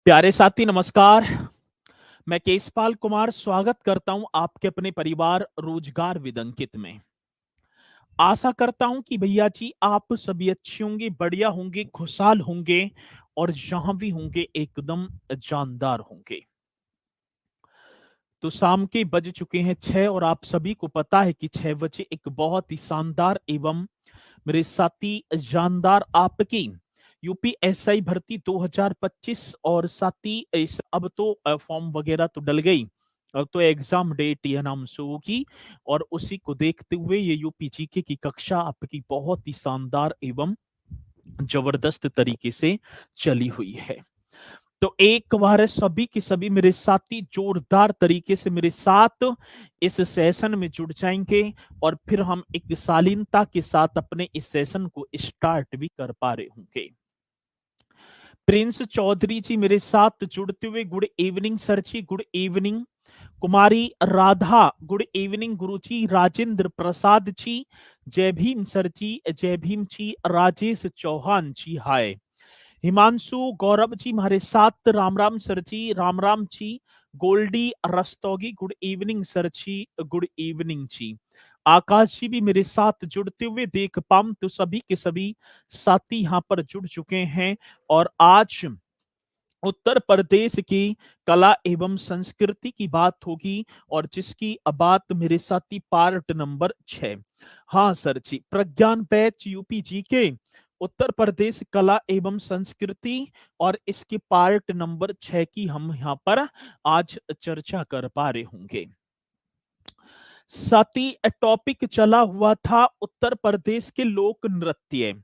प्यारे साथी नमस्कार। मैं केशपाल कुमार स्वागत करता हूं आपके अपने परिवार रोजगार विदंकित में। आशा करता हूं कि भैया जी आप सभी अच्छे होंगे, बढ़िया होंगे, खुशहाल होंगे और जहां भी होंगे एकदम जानदार होंगे। तो शाम के बज चुके हैं 6 और आप सभी को पता है कि 6 बजे एक बहुत ही शानदार एवं मेरे साथी जानदार आपकी यूपीएसआई भर्ती 2025 और साथी अब तो फॉर्म वगैरह तो डल गई। अब तो एग्जाम डेट ये अनाउंस होगी और उसी को देखते हुए ये यूपीजीके की कक्षा आपकी बहुत ही शानदार एवं जबरदस्त तरीके से चली हुई है। तो एक बार सभी के सभी मेरे साथी जोरदार तरीके से मेरे साथ इस सेशन में जुड़ जाएंगे और फिर हम एक शालीनता के साथ अपने इस सेशन को स्टार्ट भी कर पा रहे होंगे। प्रिंस चौधरी जी मेरे साथ जुड़ते हुए good evening sir ji, good evening. कुमारी राधा गुड इवनिंग गुरु जी। राजेंद्र प्रसाद जी जय भीम सर जी, जय भीम जी। राजेश चौहान जी हाय। हिमांशु गौरव जी हमारे साथ, Ram Ram sir ji, Ram Ram ji. Goldy Rastogi good evening sir ji, good evening ji. Akash ji भी मेरे साथ जुड़ते हुए देख पाऊं तो सभी के सभी साथी यहाँ पर जुड़ चुके हैं और आज उत्तर प्रदेश की कला एवं संस्कृति की बात होगी और जिसकी बात मेरे साथी पार्ट नंबर 6। हाँ सर जी, प्रज्ञान बैच यूपी जी के उत्तर प्रदेश कला एवं संस्कृति और इसके पार्ट नंबर 6 की हम यहाँ पर आज चर्चा कर पा रहे होंगे। साथी टॉपिक चला हुआ था उत्तर प्रदेश के लोक नृत्य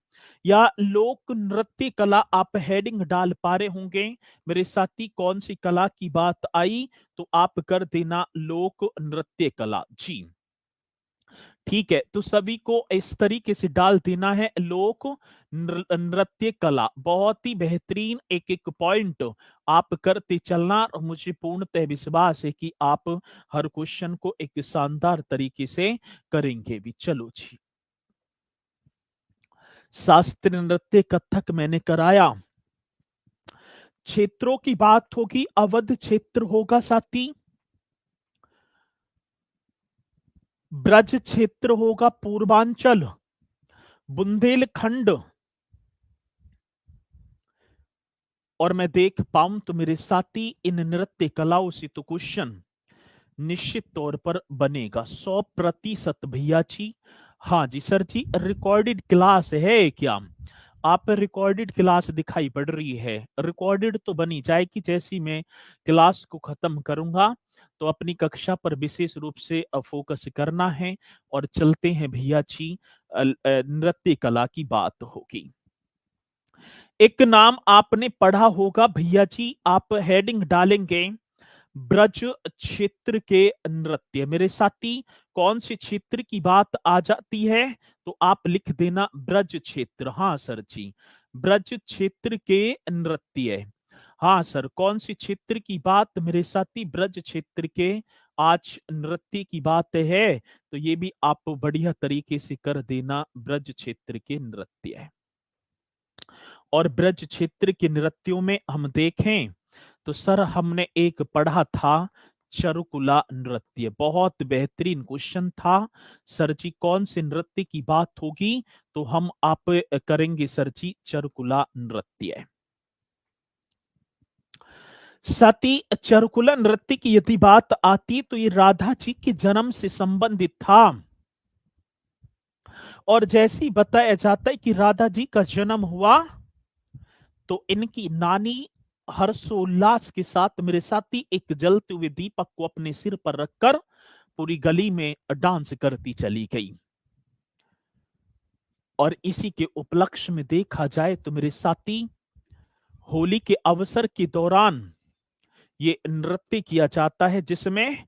या लोक नृत्य कला। आप हेडिंग डाल पा रहे होंगे मेरे साथी, कौन सी कला की बात आई तो आप कर देना लोक नृत्य कला जी। ठीक है, तो सभी को इस तरीके से डाल देना है लोक नृत्य कला। बहुत ही बेहतरीन एक एक पॉइंट आप करते चलना और मुझे पूर्णतः विश्वास है कि आप हर क्वेश्चन को एक शानदार तरीके से करेंगे भी। चलो जी, शास्त्रीय नृत्य कथक मैंने कराया। क्षेत्रों की बात होगी, अवध क्षेत्र होगा साथी, ब्रज क्षेत्र होगा, पूर्वांचल, बुंदेलखंड और मैं देख पाऊं तो मेरे साथी इन नृत्य कलाओं से तो क्वेश्चन निश्चित तौर पर बनेगा 100% भैया जी। हाँ जी सर जी, रिकॉर्डेड क्लास है क्या? आप रिकॉर्डेड क्लास दिखाई पड़ रही है? रिकॉर्डेड तो बनी जाएगी जैसी मैं क्लास को खत्म करूंगा। तो अपनी कक्षा पर विशेष रूप से फोकस करना है और चलते हैं भैया जी। नृत्य कला की बात होगी। एक नाम आपने पढ़ा होगा भैया जी, आप हेडिंग डालेंगे ब्रज क्षेत्र के नृत्य। मेरे साथी, कौन से क्षेत्र की बात आ जाती है तो आप लिख देना ब्रज क्षेत्र। हाँ सर जी, ब्रज क्षेत्र के नृत्य। हाँ सर, कौन सी क्षेत्र की बात मेरे साथी? ब्रज क्षेत्र के आज नृत्य की बात है तो ये भी आप बढ़िया तरीके से कर देना ब्रज क्षेत्र के नृत्य। और ब्रज क्षेत्र के नृत्यों में हम देखें तो सर हमने एक पढ़ा था चरुकुला नृत्य। बहुत बेहतरीन क्वेश्चन था सर जी, कौन से नृत्य की बात होगी तो हम आप करेंगे सर जी चरुकुला नृत्य। सती चरुकुला नृत्य की यदि बात आती तो ये राधा जी के जन्म से संबंधित था और जैसे ही बताया जाता है कि राधा जी का जन्म हुआ तो इनकी नानी हर्षोल्लास के साथ मेरे साथी एक जलते हुए दीपक को अपने सिर पर रखकर पूरी गली में डांस करती चली गई। और इसी के उपलक्ष्य में देखा जाए तो मेरे साथी होली के अवसर के दौरान ये नृत्य किया जाता है जिसमें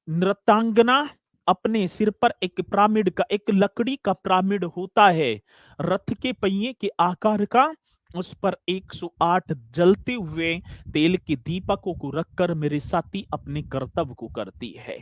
नृत्यांगना अपने सिर पर एक पिरामिड का, एक लकड़ी का पिरामिड होता है रथ के पहिए के आकार का, उस पर 108 जलते हुए तेल के दीपकों को रखकर मेरे साथी अपने कर्तव्य को करती है।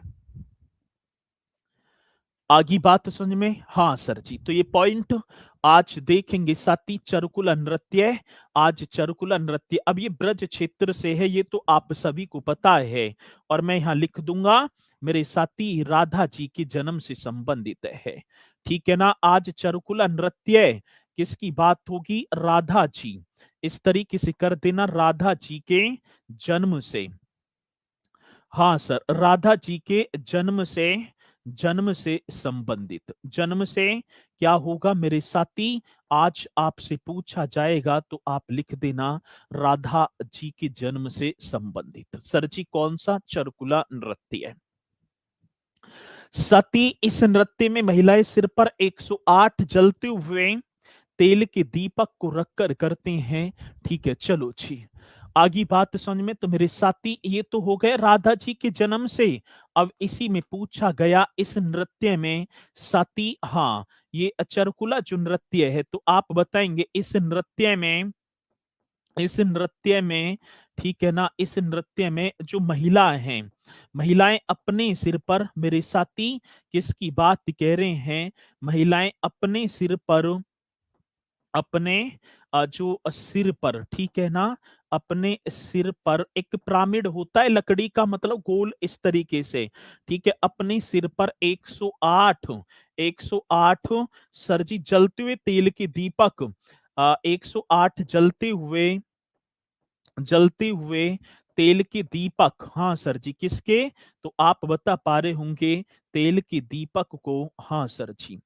आगे बात समझ में? हाँ सर जी, तो ये पॉइंट आज देखेंगे। साथी चरुकुला नृत्य, आज चरुकुला नृत्य, अब ये ब्रज क्षेत्र से है, ये तो आप सभी को पता है, और मैं यहाँ लिख दूंगा मेरे साथी राधा जी के जन्म से संबंधित है, ठीक है ना। आज चरुकुला नृत्य किसकी बात होगी? राधा जी, इस तरीके से कर देना, राधा जी के जन्म से। हाँ सर, राधा जी के जन्म से संबंधित, जन्म से क्या होगा मेरे साथी? आज आपसे पूछा जाएगा तो आप लिख देना राधा जी के जन्म से संबंधित। सर जी कौन सा? चरकुला नृत्य है। सती, इस नृत्य में महिलाएं सिर पर 108 जलते हुए तेल के दीपक को रखकर करते हैं, ठीक है। चलो जी, आगे बात समझ में? तो मेरे साथी ये तो हो गए राधा जी के जन्म से। अब इसी में पूछा गया इस नृत्य में सती, हाँ ये चरकुला जो नृत्य है, तो आप बताएंगे इस नृत्य में, ठीक है ना, इस नृत्य में जो महिला हैं, महिलाएं अपने सिर पर, मेरे साथी किसकी बात कह रहे हैं? महिलाएं अपने सिर पर, अपने जो सिर पर, ठीक है ना, अपने सिर पर एक पिरामिड होता है लकड़ी का, मतलब गोल इस तरीके से, ठीक है, अपने सिर पर 108 सर जी जलते हुए तेल के दीपक, 108 जलते हुए तेल के दीपक, हाँ सर जी किसके? तो आप बता पा रहे होंगे तेल के दीपक को, हाँ सर जी।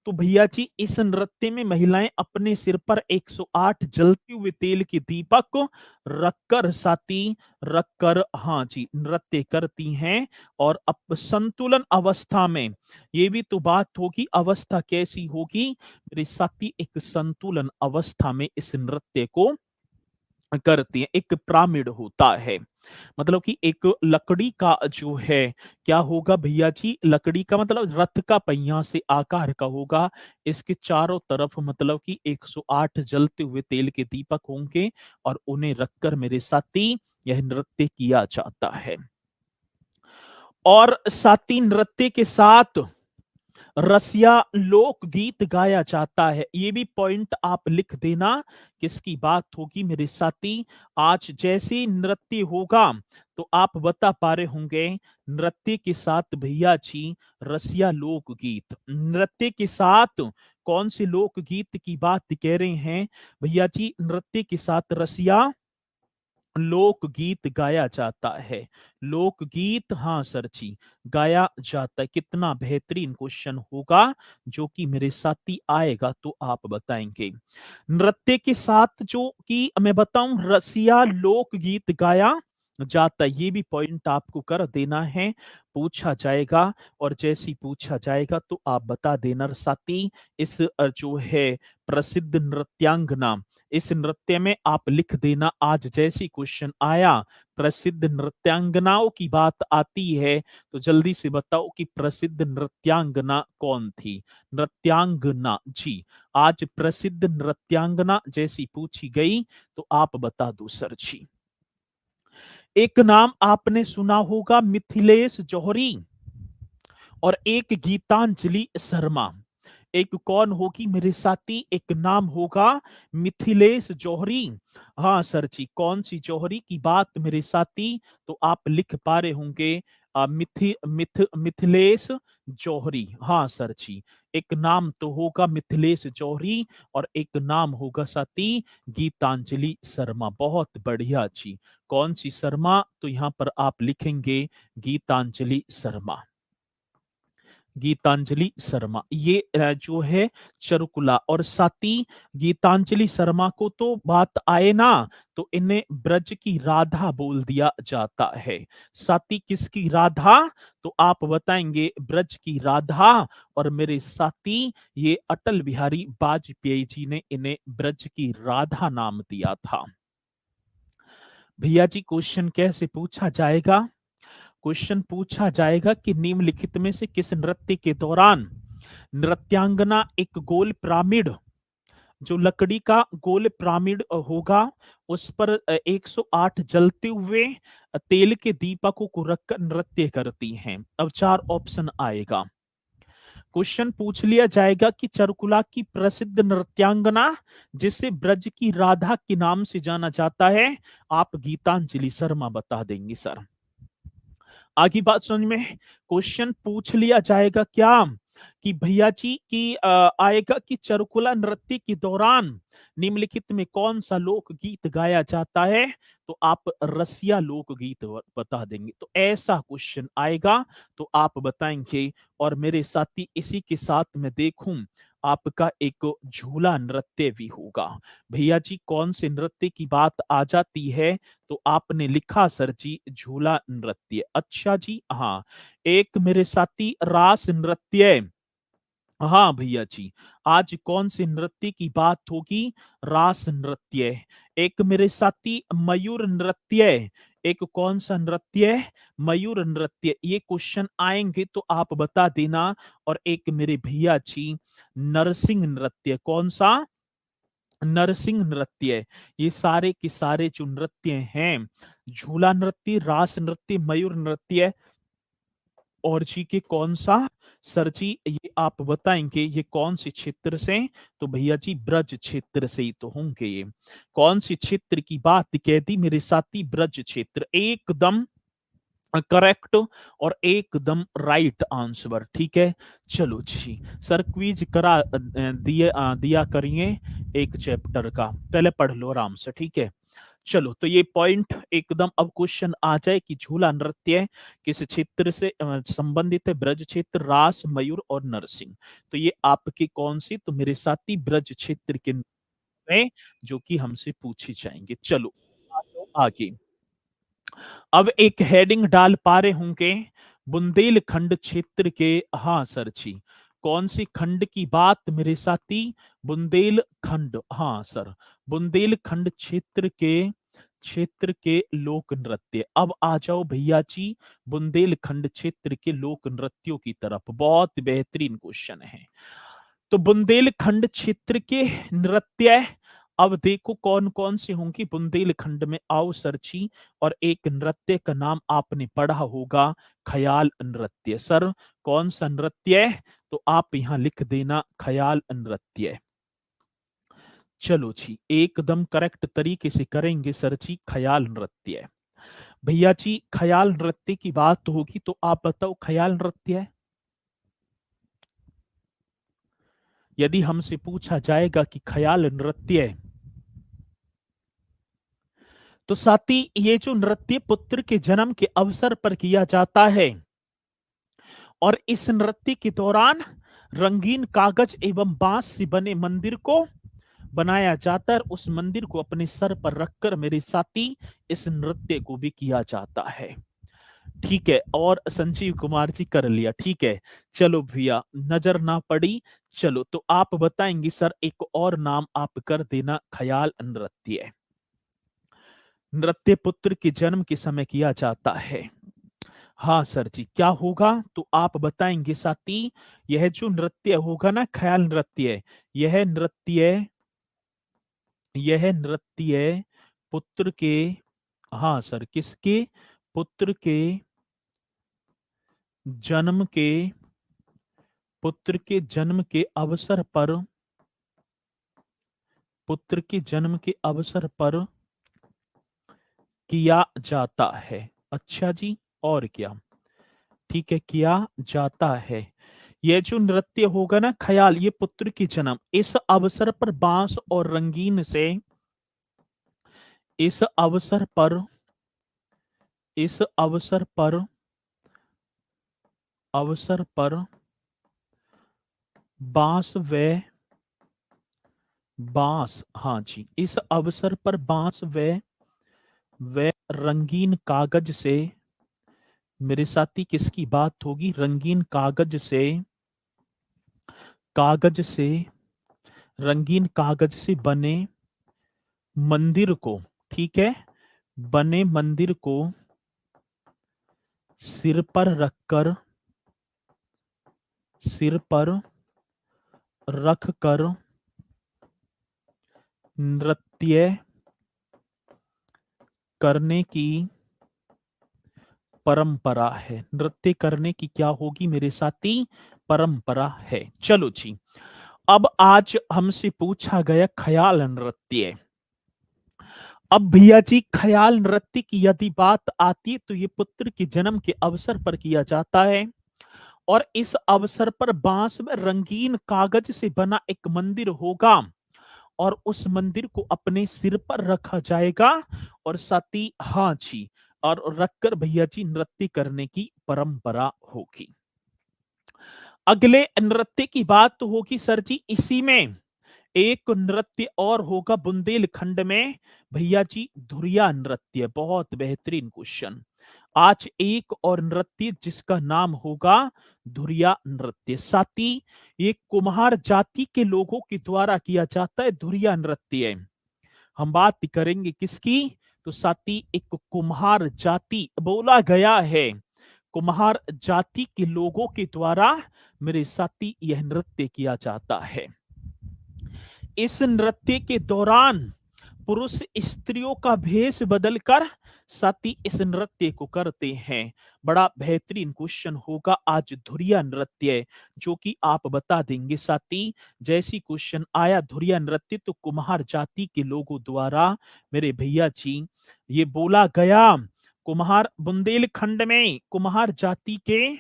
तो भैया जी इस नृत्य में महिलाएं अपने सिर पर 108 जलते हुए तेल के दीपक को रखकर, साथी रखकर, हाँ जी नृत्य करती हैं। और अब संतुलन अवस्था में, ये भी तो बात होगी, अवस्था कैसी होगी मेरे साथी? एक संतुलन अवस्था में इस नृत्य को करती हैं। एक पिरामिड होता है, मतलब कि एक लकड़ी का जो है, क्या होगा भैया जी? लकड़ी का मतलब रथ का पहिया से आकार का होगा, इसके चारों तरफ मतलब कि 108 जलते हुए तेल के दीपक होंगे, और उन्हें रखकर मेरे साथी यह नृत्य किया जाता है। और साथी नृत्य के साथ रसिया लोकगीत गाया जाता है, ये भी पॉइंट आप लिख देना, किसकी बात होगी मेरे साथी? आज जैसे ही नृत्य होगा तो आप बता पा रहे होंगे नृत्य के साथ भैया जी रसिया लोकगीत, नृत्य के साथ कौन से लोकगीत की बात कह रहे हैं भैया जी? नृत्य के साथ रसिया लोकगीत गाया जाता है, लोकगीत, हाँ सर जी गाया जाता है। कितना बेहतरीन क्वेश्चन होगा जो कि मेरे साथी आएगा तो आप बताएंगे। नृत्य के साथ जो कि मैं बताऊं रसिया लोकगीत गाया जाता है, ये भी पॉइंट आपको कर देना है, पूछा जाएगा। और जैसे ही पूछा जाएगा तो आप बता देना साथी। इस जो है प्रसिद्ध नृत्यांगना, इस नृत्य में आप लिख देना, आज जैसी क्वेश्चन आया प्रसिद्ध नृत्यांगनाओं की बात आती है तो जल्दी से बताओ कि प्रसिद्ध नृत्यांगना कौन थी? नृत्यांगना जी, आज प्रसिद्ध नृत्यांगना जैसी पूछी गई तो आप बता दो सर जी। एक नाम आपने सुना होगा मिथिलेश जौहरी, और एक गीतांजलि शर्मा। एक कौन होगी मेरे साथी? एक नाम होगा मिथिलेश जौहरी। हाँ सर जी, कौन सी जौहरी की बात मेरे साथी? तो आप लिख पा रहे होंगे मिथिलेश जौहरी, हाँ सर जी। एक नाम तो होगा मिथिलेश जौहरी, और एक नाम होगा साथी गीतांजलि शर्मा। बहुत बढ़िया जी, कौन सी शर्मा? तो यहाँ पर आप लिखेंगे गीतांजलि शर्मा, गीतांजलि शर्मा, ये जो है चरुकुला। और साथी गीतांजलि शर्मा को तो बात आए ना तो इन्हें ब्रज की राधा बोल दिया जाता है। साथी किसकी राधा? तो आप बताएंगे ब्रज की राधा। और मेरे साथी ये अटल बिहारी वाजपेयी जी ने इन्हें ब्रज की राधा नाम दिया था। भैया जी क्वेश्चन कैसे पूछा जाएगा? क्वेश्चन पूछा जाएगा कि निम्नलिखित में से किस नृत्य के दौरान नृत्यांगना एक गोल पिरामिड, जो लकड़ी का गोल पिरामिड होगा, उस पर 108 जलते हुए तेल के दीपकों को रखकर नृत्य करती हैं? अब चार ऑप्शन आएगा। क्वेश्चन पूछ लिया जाएगा कि चरुकुला की प्रसिद्ध नृत्यांगना जिसे ब्रज की राधा के नाम से जाना जाता है, आप गीतांजलि शर्मा बता देंगे सर। आगे बात समझ में। क्वेश्चन पूछ लिया जाएगा क्या कि भैया जी की आएगा कि चरुकुला नृत्य के दौरान निम्नलिखित में कौन सा लोकगीत गाया जाता है, तो आप रसिया लोकगीत बता देंगे। तो ऐसा क्वेश्चन आएगा तो आप बताएंगे। और मेरे साथी इसी के साथ मैं देखूं आपका एक झूला नृत्य भी होगा। भैया जी कौन से नृत्य की बात आ जाती है, तो आपने लिखा सर जी झूला नृत्य। अच्छा जी, हाँ। एक मेरे साथी रास नृत्य। हाँ भैया जी, आज कौन से नृत्य की बात होगी, रास नृत्य। एक मेरे साथी मयूर नृत्य। एक कौन सा नृत्य, मयूर नृत्य। ये क्वेश्चन आएंगे तो आप बता देना। और एक मेरे भैया जी नरसिंह नृत्य। कौन सा, नरसिंह नृत्य। ये सारे के सारे जो नृत्य हैं, झूला नृत्य, रास नृत्य, मयूर नृत्य और जी के कौन सा, सर जी ये आप बताएंगे ये कौन से क्षेत्र से, तो भैया जी ब्रज क्षेत्र से ही तो होंगे ये। कौन से क्षेत्र की बात कह दी मेरे साथी, ब्रज क्षेत्र। एकदम करेक्ट और एकदम राइट आंसर। ठीक है, चलो जी सर क्विज करा दिया करिए एक चैप्टर का, पहले पढ़ लो आराम से। ठीक है, चलो तो ये पॉइंट एकदम। अब क्वेश्चन आ जाए कि झूला नृत्य किस क्षेत्र से संबंधित है, ब्रज क्षेत्र, रास, मयूर और नरसिंह। तो ये आपके कौन सी, तो मेरे साथी ब्रज क्षेत्र के में जो कि हमसे पूछे जाएंगे। चलो आ जाओ आगे। अब एक हेडिंग डाल पा रहे होंगे, बुंदेलखंड क्षेत्र के। हाँ सर जी, कौन सी खंड की बात मेरे साथी, बुंदेलखंड। हाँ सर, बुंदेलखंड क्षेत्र के लोक नृत्य। अब आ जाओ भैया जी बुंदेलखंड क्षेत्र के लोक नृत्यों की तरफ। बहुत बेहतरीन क्वेश्चन है। तो बुंदेलखंड क्षेत्र के नृत्य, अब देखो कौन कौन से होंगे बुंदेलखंड में, आओ सरची। और एक नृत्य का नाम आपने पढ़ा होगा, ख्याल नृत्य। सर कौन सा नृत्य, तो आप यहां लिख देना ख्याल नृत्य। चलो जी एकदम करेक्ट तरीके से करेंगे सर जी ख्याल नृत्य। भैया जी ख्याल नृत्य की बात होगी तो आप बताओ ख्याल नृत्य। यदि हमसे पूछा जाएगा कि ख्याल नृत्य, तो साथी ये जो नृत्य पुत्र के जन्म के अवसर पर किया जाता है, और इस नृत्य के दौरान रंगीन कागज एवं बांस से बने मंदिर को बनाया जाता है। उस मंदिर को अपने सर पर रखकर मेरे साथी इस नृत्य को भी किया जाता है। ठीक है, और संजीव कुमार जी कर लिया। ठीक है, चलो भैया नजर ना पड़ी। चलो तो आप बताएंगे सर एक और नाम आप कर देना, ख्याल नृत्य। नृत्य पुत्र के जन्म के समय किया जाता है। हाँ सर जी, क्या होगा तो आप बताएंगे साथी। यह जो नृत्य होगा ना ख्याल नृत्य, यह नृत्य यह नृत्य पुत्र के, हाँ सर किसके, पुत्र के जन्म के, पुत्र के जन्म के अवसर पर, पुत्र के जन्म के अवसर पर किया जाता है। अच्छा जी, और क्या, ठीक है किया जाता है। यह जो नृत्य होगा ना ख्याल, ये पुत्र की जन्म, इस अवसर पर बांस और रंगीन से, इस अवसर पर, इस अवसर पर, अवसर पर बांस व, बांस, हाँ जी, इस अवसर पर बांस व रंगीन कागज से, मेरे साथी किसकी बात होगी, रंगीन कागज से, कागज से, रंगीन कागज से बने मंदिर को, ठीक है, बने मंदिर को सिर पर रखकर, सिर पर रखकर नृत्य करने की, परंपरा है। नृत्य करने की क्या होगी मेरे साथी? परंपरा है। चलो जी, अब आज हमसे पूछा गया ख्याल नृत्य। अब भैया जी, ख्याल नृत्य की यदि बात आती है तो ये पुत्र के जन्म के अवसर पर किया जाता है, और इस अवसर पर बांस में रंगीन कागज से बना एक मंदिर होगा, और उस मंदिर को अपने सिर पर रखा जाएगा, और साथी हाँ जी, और रखकर भैया जी नृत्य करने की परंपरा होगी। अगले नृत्य की बात तो होगी सर जी इसी में। एक नृत्य और होगा बुंदेलखंड में भैया जी, धुरिया नृत्य। बहुत बेहतरीन क्वेश्चन। आज एक और नृत्य जिसका नाम होगा धुरिया नृत्य। साथी, ये कुम्हार जाति के लोगों के द्वारा किया जाता है धुरिया नृत्य। हम बात करेंगे किसकी? तो साथी, एक कुम्हार जाति बोला गया है, कुम्हार जाति के लोगों के द्वारा मेरे साथी यह नृत्य किया जाता है। इस नृत्य के दौरान पुरुष स्त्रियों का भेष बदलकर साथी इस नृत्य को करते हैं। बड़ा बेहतरीन क्वेश्चन होगा आज धुरिया नृत्य, जो कि आप बता देंगे साथी। जैसी क्वेश्चन आया धुरिया नृत्य, तो कुम्हार जाति के लोगों द्वारा मेरे भैया जी ये बोला गया। कुम्हार बुंदेलखंड में कुम्हार जाति के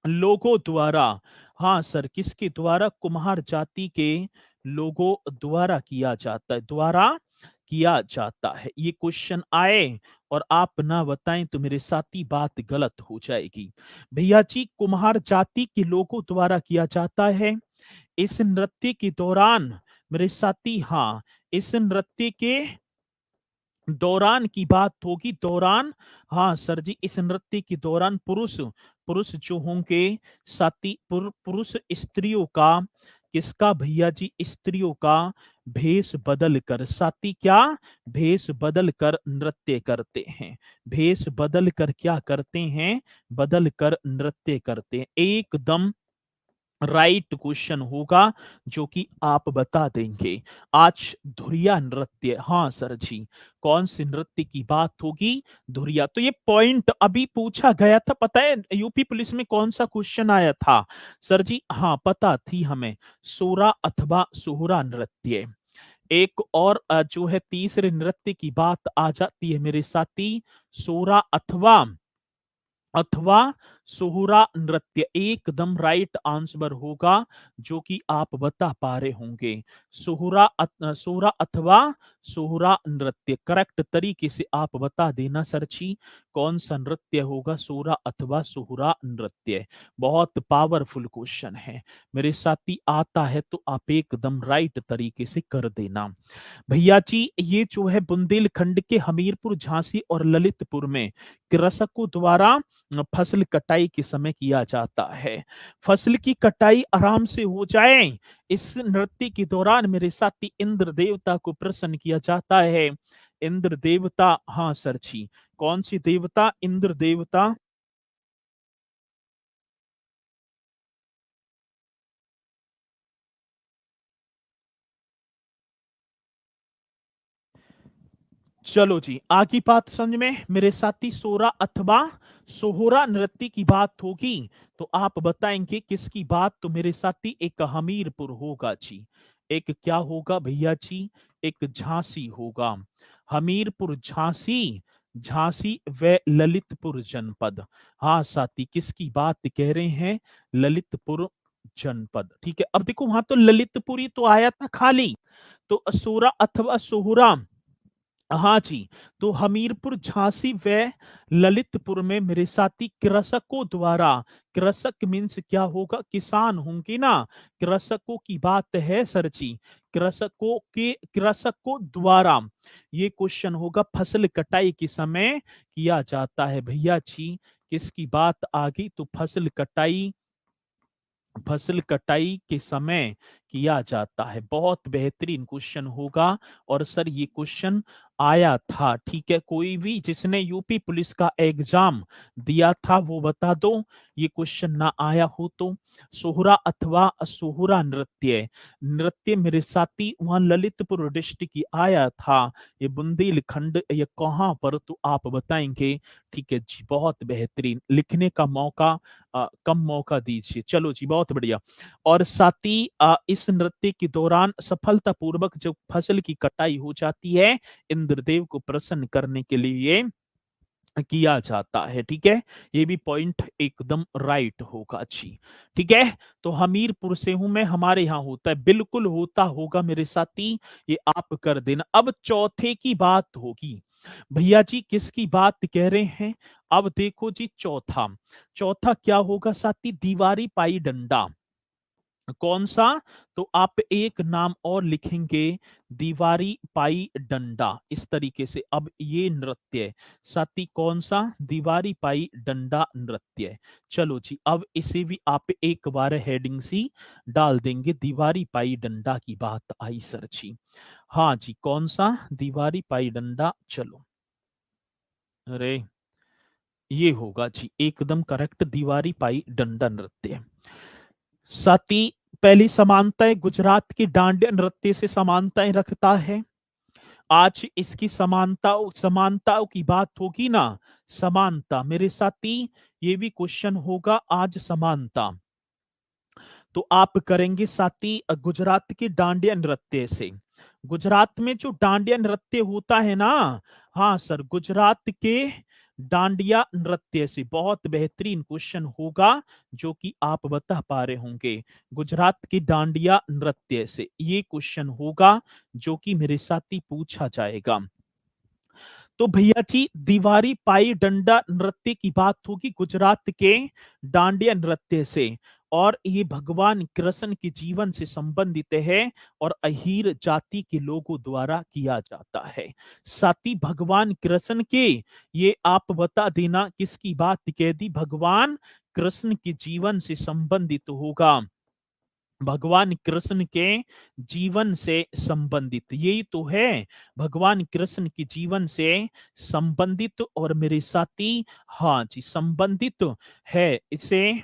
लोगों द्वारा, हाँ सर, किसके द्वारा? कुम्हार जाति के लोगों द्वारा किया जाता है, द्वारा किया जाता है। ये क्वेश्चन आए और आप ना बताएं तो मेरे साथी बात गलत हो जाएगी। भैया जी, कुम्हार जाति के लोगों द्वारा किया जाता है। इस नृत्य के दौरान मेरे साथी, हाँ, इस नृत्य के दौरान की बात होगी, दौरान, हाँ सर जी, इस नृत्य के दौरान पुरुष पुरुष जो होंगे साथी, पुरुष स्त्रियों का, किसका भैया जी? स्त्रियों का भेष बदल कर साथी, क्या? भेष बदल कर नृत्य करते हैं। भेष बदल कर क्या करते हैं? बदल कर नृत्य करते हैं। एकदम राइट क्वेश्चन होगा, जो कि आप बता देंगे। आज धुरिया नृत्य, हाँ सर जी, कौन से नृत्य की बात होगी? धुरिया। तो ये पॉइंट अभी पूछा गया था, पता है यूपी पुलिस में कौन सा क्वेश्चन आया था सर जी? हाँ पता थी हमें, सोरा अथवा सोहरा नृत्य। एक और जो है तीसरे नृत्य की बात आ जाती है मेरे साथी, सोरा अथवा अथवा सोहरा नृत्य। एकदम राइट आंसर होगा, जो कि आप बता पा रहे होंगे। सोहरा अथवा सोहरा नृत्य करेक्ट तरीके से आप बता देना सर जी, कौन सा नृत्य होगा सोहरा अथवा सोहरा नृत्य। बहुत पावरफुल क्वेश्चन है मेरे साथी, आता है तो आप एकदम राइट तरीके से कर देना। भैया जी, ये जो है बुंदेलखंड के हमीरपुर, झांसी और ललितपुर में कृषकों द्वारा फसल कटाई के समय किया जाता है। फसल की कटाई आराम से हो जाए, इस नृत्य के दौरान मेरे साथी इंद्र देवता को प्रसन्न किया जाता है। इंद्र देवता, हाँ सर जी, कौन सी देवता? इंद्र देवता। चलो जी, आगे बात समझ में मेरे साथी, सोरा अथवा सोहरा नृत्य की बात होगी तो आप बताएंगे किसकी बात? तो मेरे साथी एक हमीरपुर होगा जी, एक क्या होगा भैया जी? एक झांसी होगा। हमीरपुर, झांसी, झांसी व ललितपुर जनपद। हाँ साथी, किसकी बात कह रहे हैं? ललितपुर जनपद। ठीक है, अब देखो वहां तो ललितपुर ही तो आया था खाली, तो सोरा अथवा सोहरा, हाँ जी, तो हमीरपुर, झांसी व ललितपुर में मेरे साथी कृषकों द्वारा, कृषक मीन्स क्या होगा? किसान होंगे ना, कृषकों की बात है सर जी, कृषकों द्वारा ये क्वेश्चन होगा, फसल कटाई के समय किया जाता है भैया जी। किसकी बात आ गई? तो फसल कटाई के समय किया जाता है। बहुत बेहतरीन क्वेश्चन होगा, और सर ये क्वेश्चन आया था, ठीक है। कोई भी जिसने यूपी पुलिस का एग्जाम दिया था वो बता दो, ये क्वेश्चन ना आया हो तो। सोहरा अथवा सोहरा नृत्य, नृत्य मेरे साथी वहां ललितपुर डिस्ट्रिक्ट की आया था, ये बुंदेलखंड, ये कहाँ पर तो आप बताएंगे, ठीक है जी। बहुत बेहतरीन, लिखने का मौका कम मौका दीजिए। चलो जी, बहुत बढ़िया। और साथ ही इस नृत्य के दौरान सफलतापूर्वक जब फसल की कटाई हो जाती है, इंद्रदेव को प्रसन्न करने के लिए किया जाता है, ठीक है। ये भी पॉइंट एकदम राइट होगा जी, ठीक है। तो हमीरपुर से हूं मैं, हमारे यहाँ होता है, बिल्कुल होता होगा मेरे साथी, ये आप कर देना। अब चौथे की बात होगी, भैया जी किसकी बात कह रहे हैं? अब देखो जी, चौथा, चौथा क्या होगा साथी? दीवारी पाई डंडा। कौन सा? तो आप एक नाम और लिखेंगे, दीवारी पाई डंडा, इस तरीके से। अब ये नृत्य साथी कौन सा? दीवारी पाई डंडा नृत्य। चलो जी, अब इसे भी आप एक बार हेडिंग सी डाल देंगे, दीवारी पाई डंडा की बात आई सर जी। हाँ जी, कौन सा? दीवारी पाई डंडा। चलो, अरे ये होगा जी एकदम करेक्ट, दीवारी पाई डंडा नृत्य। साथी पहली समानताएं गुजरात की डांडिया नृत्य से समानताएं रखता है। आज इसकी समानताओं समानताओं की बात होगी ना, समानता मेरे साथी, ये भी क्वेश्चन होगा आज, समानता। तो आप करेंगे साथी गुजरात की डांडिया नृत्य से। गुजरात में जो डांडिया नृत्य होता है ना, हाँ सर, गुजरात के डांडिया नृत्य से। बहुत बेहतरीन क्वेश्चन होगा जो कि आप बता पा रहे होंगे, गुजरात की डांडिया नृत्य से ये क्वेश्चन होगा जो कि मेरे साथी पूछा जाएगा। तो भैया जी दीवारी पाई डंडा नृत्य की बात होगी गुजरात के डांडिया नृत्य से, और ये भगवान कृष्ण के जीवन से संबंधित है और अहीर जाति के लोगों द्वारा किया जाता है। साथी भगवान कृष्ण के, ये आप बता देना किसकी बात कह दी, भगवान कृष्ण के जीवन से संबंधित होगा, भगवान कृष्ण के जीवन से संबंधित, यही तो है, भगवान कृष्ण के जीवन से संबंधित। और मेरे साथी हाँ जी, संबंधित है इसे,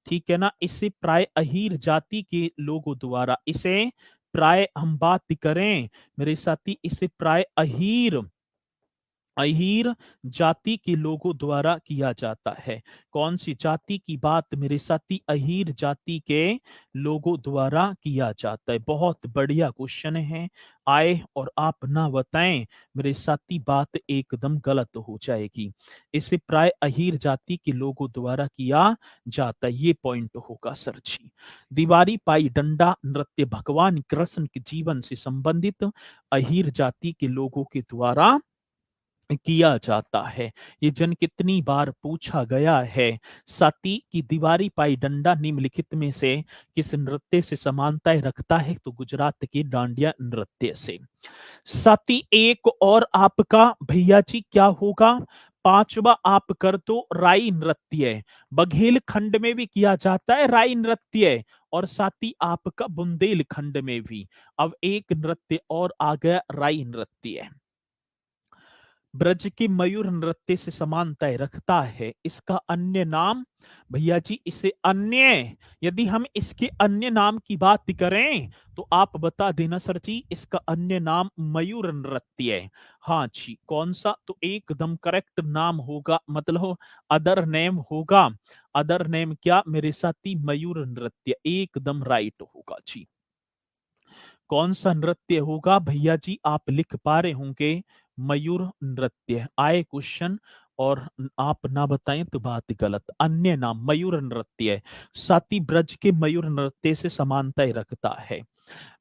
ठीक है ना। इसे प्राय अहीर जाति के लोगों द्वारा, इसे प्राय हम बात करें मेरे साथी, इसे प्राय अहीर अहीर जाति के लोगों द्वारा किया जाता है। कौन सी जाति की बात मेरे साथी? अहीर जाति के लोगों द्वारा किया जाता है। बहुत बढ़िया क्वेश्चन है, आए और आप ना बताएं मेरे साथी, बात एकदम गलत हो जाएगी। इसे प्राय अहीर जाति के लोगों द्वारा किया जाता है, ये पॉइंट होगा सर जी। दीवारी पाई डंडा नृत्य भगवान कृष्ण के जीवन से संबंधित अहीर जाति के लोगों के द्वारा किया जाता है। ये जन कितनी बार पूछा गया है। सती की दीवारी पाई डंडा निम्नलिखित में से किस नृत्य से समानताएं रखता है? तो गुजरात के डांडिया नृत्य से। सती एक और आपका भैया जी क्या होगा? पांचवा आप कर दो राई नृत्य, बघेलखंड में भी किया जाता है राई नृत्य, और साथ ही आपका बुंदेलखंड में भी। अब एक नृत्य और आ गया, राई नृत्य। ब्रज के मयूर नृत्य से समानताएं रखता है। इसका अन्य नाम भैया जी, इसे अन्य, यदि हम इसके अन्य नाम की बात करें तो आप बता देना सर जी, इसका अन्य नाम मयूर नृत्य है। हाँ जी, कौन सा? तो एकदम करेक्ट नाम होगा, मतलब अदर नेम होगा। अदर नेम क्या मेरे साथी? मयूर नृत्य, एकदम राइट होगा जी। कौन सा नृत्य होगा भैया जी? आप लिख पा रहे होंगे, मयूर नृत्य। आए क्वेश्चन और आप ना बताएं तो बात गलत। अन्य नाम मयूर नृत्य, साथी ब्रज के मयूर नृत्य से समानताएं रखता है।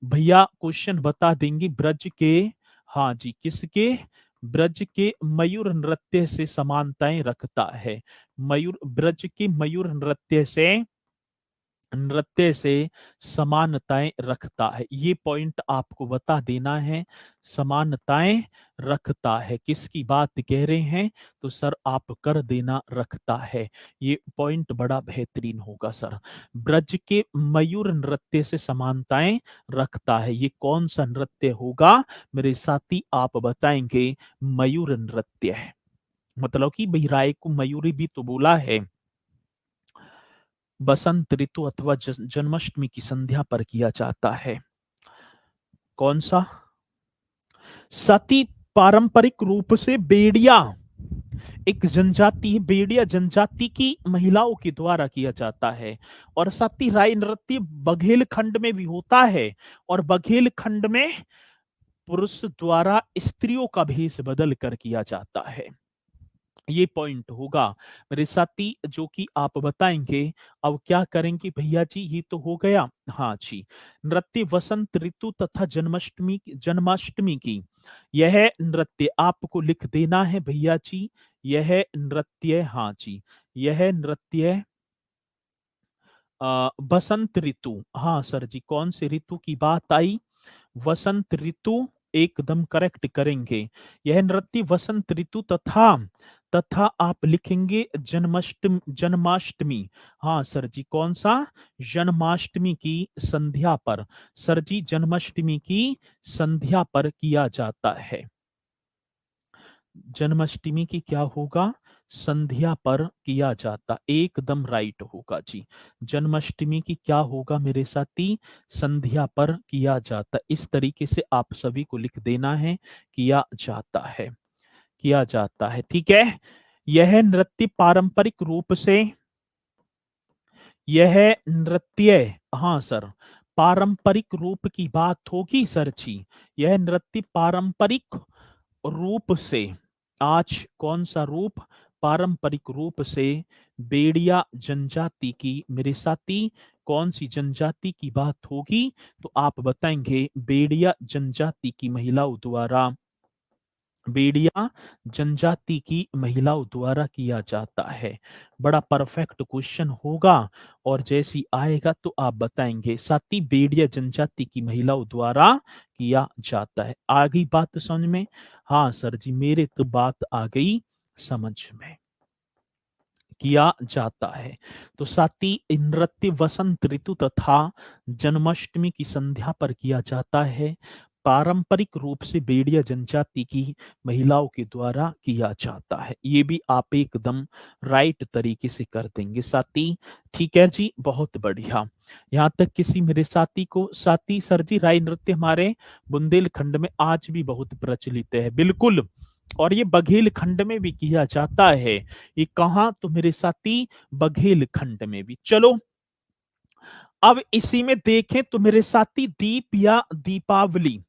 भैया क्वेश्चन बता देंगे, ब्रज के, हाँ जी, किसके? ब्रज के मयूर नृत्य से समानताएं रखता है। मयूर, ब्रज के मयूर नृत्य से नृत्य से समानताएं रखता है। ये पॉइंट आपको बता देना है, समानताएं रखता है। किसकी बात कह रहे हैं? तो सर आप कर देना रखता है। ये पॉइंट बड़ा बेहतरीन होगा सर। ब्रज के मयूर नृत्य से समानताएं रखता है। ये कौन सा नृत्य होगा मेरे साथी? आप बताएंगे मयूर नृत्य है। मतलब कि भाई राय को मयूरी भी तो बोला है। बसंत ऋतु अथवा जन्माष्टमी की संध्या पर किया जाता है। कौन सा? सती पारंपरिक रूप से बेड़िया, एक जनजाति है, बेड़िया जनजाति की महिलाओं के द्वारा किया जाता है। और सती राय नृत्य बघेल खंड में भी होता है, और बघेल खंड में पुरुष द्वारा स्त्रियों का भेष बदल कर किया जाता है। ये पॉइंट होगा मेरे साथी, जो कि आप बताएंगे। अब क्या करेंगे भैया जी? ये तो हो गया। हाँ जी, नृत्य वसंत ऋतु तथा जन्माष्टमी की, यह नृत्य आपको लिख देना है भैया जी। यह नृत्य, हाँ जी, यह नृत्य बसंत ऋतु, हाँ सर जी, कौन से ऋतु की बात आई? वसंत ऋतु, एकदम करेक्ट करेंगे। यह नृत्य वसंत ऋतु तथा तथा आप लिखेंगे जन्माष्टमी। हाँ सर जी, कौन सा? जन्माष्टमी की संध्या पर। सर जी, जन्माष्टमी की संध्या पर किया जाता है। जन्माष्टमी की क्या होगा? संध्या पर किया जाता, एकदम राइट होगा जी। जन्माष्टमी की क्या होगा मेरे साथी? संध्या पर किया जाता। इस तरीके से आप सभी को लिख देना है, किया जाता है, किया जाता है। ठीक है। यह नृत्य पारंपरिक रूप से, यह नृत्य, हाँ सर, पारंपरिक रूप की बात होगी सर जी। यह नृत्य पारंपरिक रूप से, आज कौन सा रूप? पारंपरिक रूप से बेड़िया जनजाति की। मेरे साथी, कौन सी जनजाति की बात होगी? तो आप बताएंगे बेड़िया जनजाति की महिलाओं द्वारा, बेड़िया जनजाति की महिलाओं द्वारा किया जाता है। बड़ा परफेक्ट क्वेश्चन होगा, और जैसी आएगा तो आप बताएंगे। साथी, बेड़िया जनजाति की महिलाओं द्वारा किया जाता है। आ गई बात समझ में? हाँ सर जी, मेरे तो बात आ गई समझ में। किया जाता है। तो साथी, नृत्य वसंत ऋतु तथा जन्माष्टमी की संध्या पर किया जाता है। पारंपरिक रूप से बेड़िया जनजाति की महिलाओं के द्वारा किया जाता है। ये भी आप एकदम राइट तरीके से कर देंगे साथी। ठीक है जी, बहुत बढ़िया। यहाँ तक किसी मेरे साथी को? साथी, सर जी राय नृत्य हमारे बुंदेलखंड में आज भी बहुत प्रचलित है। बिल्कुल, और ये बघेल खंड में भी किया जाता है। ये कहा? तो मेरे साथी बघेल खंड में भी। चलो, अब इसी में देखें तो मेरे साथी दीप या दीपावली,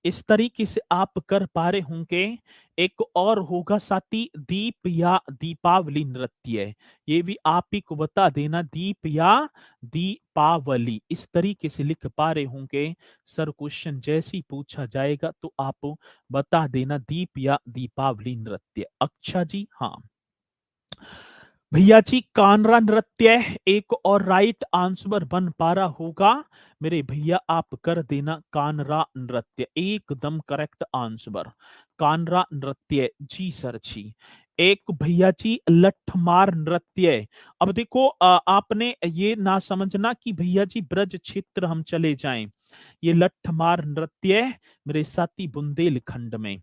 इस तरीके से आप कर पा रहे होंगे। एक और होगा साथी दीप या दीपावली नृत्य। ये भी आप ही को बता देना, दीप या दीपावली, इस तरीके से लिख पा रहे होंगे। सर क्वेश्चन जैसे ही पूछा जाएगा तो आप बता देना दीप या दीपावली नृत्य। अच्छा जी, हाँ भैया जी, कानरा नृत्य एक और राइट आंसर बन पा रहा होगा मेरे भैया। आप कर देना कानरा नृत्य, एकदम करेक्ट आंसर। कानरा नृत्य जी सर जी। एक भैया जी लठमार नृत्य। अब देखो, आपने ये ना समझना कि भैया जी ब्रज क्षेत्र हम चले जाएं। ये लठमार नृत्य मेरे साथी बुंदेलखंड में।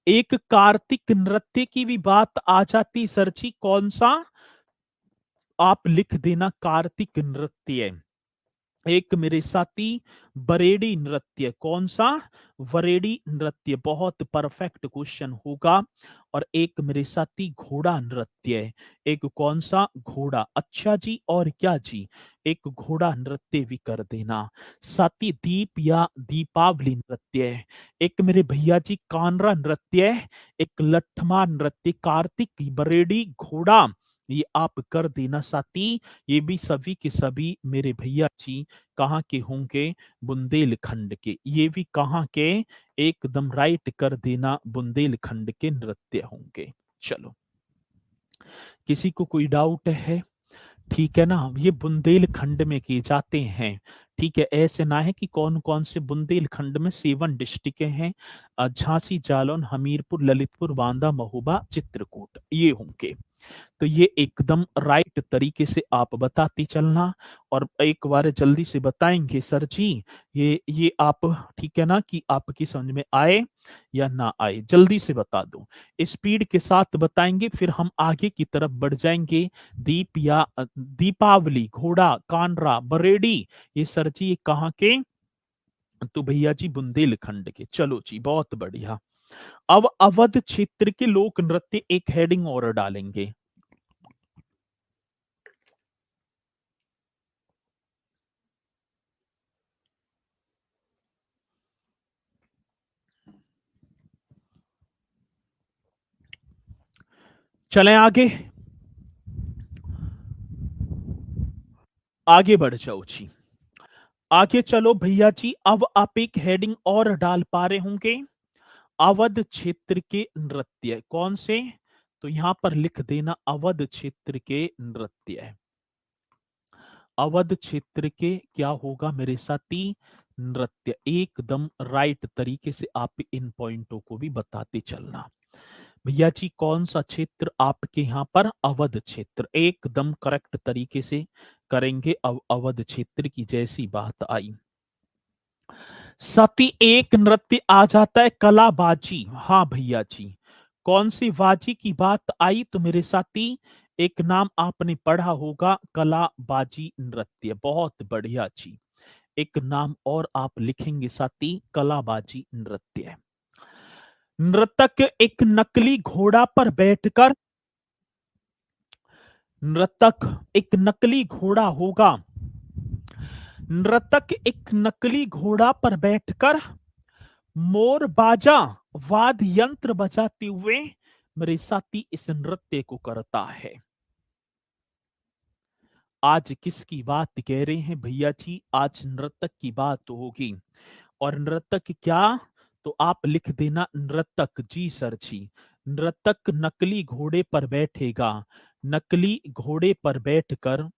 एक कार्तिक नृत्य की भी बात आ जाती सर जी, कौन सा? आप लिख देना कार्तिक नृत्य। एक मेरे साथी बरेडी नृत्य, कौन सा? वरेडी नृत्य, बहुत परफेक्ट क्वेश्चन होगा। और एक मेरे साथी घोड़ा नृत्य। एक कौन सा? घोड़ा। अच्छा जी, और क्या जी? एक घोड़ा नृत्य भी कर देना साथी। दीप या दीपावली नृत्य। एक मेरे भैया जी कानरा नृत्य, एक लठमार नृत्य, कार्तिक की बरेडी, घोड़ा, ये आप कर देना साथी। ये भी सभी के सभी मेरे भैया जी कहाँ के होंगे? बुंदेलखंड के। ये भी कहाँ के? एकदम राइट कर देना, बुंदेलखंड के नृत्य होंगे। चलो, किसी को कोई डाउट है? ठीक है ना, ये बुंदेलखंड में किए जाते हैं। ठीक है, ऐसे ना है कि कौन कौन से बुंदेलखंड में 7 डिस्ट्रिक्टें हैं, झांसी, जालौन, हमीरपुर, ललितपुर, बांदा, महोबा, चित्रकूट, ये होंगे। तो ये एकदम राइट तरीके से आप बताते चलना, और एक बार जल्दी से बताएंगे सर जी, ये आप, ठीक है ना, कि आपकी समझ में आए या ना आए, जल्दी से बता दो, स्पीड के साथ बताएंगे, फिर हम आगे की तरफ बढ़ जाएंगे। दीपावली, घोड़ा, कानरा, बरेडी, ये सर जी ये कहाँ के? तो भैया जी बुंदेलखंड के। चलो जी, बहुत बढ़िया। अब अवध क्षेत्र के लोक नृत्य, एक हेडिंग और डालेंगे। चलें आगे, आगे बढ़ जाओ जी। आगे चलो भैया जी, अब आप एक हेडिंग और डाल पा रहे होंगे, अवध क्षेत्र के नृत्य कौन से? तो यहां पर लिख देना अवध क्षेत्र के नृत्य। अवध क्षेत्र के क्या होगा मेरे साथी? नृत्य। एकदम राइट तरीके से आप इन पॉइंटों को भी बताते चलना। भैया जी कौन सा क्षेत्र आपके यहाँ पर? अवध क्षेत्र। एकदम करेक्ट तरीके से करेंगे। अवध क्षेत्र की जैसी बात आई, सती एक नृत्य आ जाता है, कलाबाजी। हाँ भैया जी, कौन सी बाजी की बात आई? तो मेरे साथी एक नाम आपने पढ़ा होगा, कलाबाजी नृत्य। बहुत बढ़िया जी, एक नाम और आप लिखेंगे साथी, कलाबाजी नृत्य। नृतक एक नकली घोड़ा पर बैठकर, नृतक एक नकली घोड़ा होगा, नृतक एक नकली घोड़ा पर बैठकर मोर बाजा वाद यंत्र बजाते हुए मेरे साथी इस नृत्य को करता है। आज किसकी बात कह रहे हैं भैया जी? आज नर्तक की बात तो होगी। और नर्तक क्या? तो आप लिख देना नर्तक। जी सर जी, नर्तक नकली घोड़े पर बैठेगा, नकली घोड़े पर बैठकर,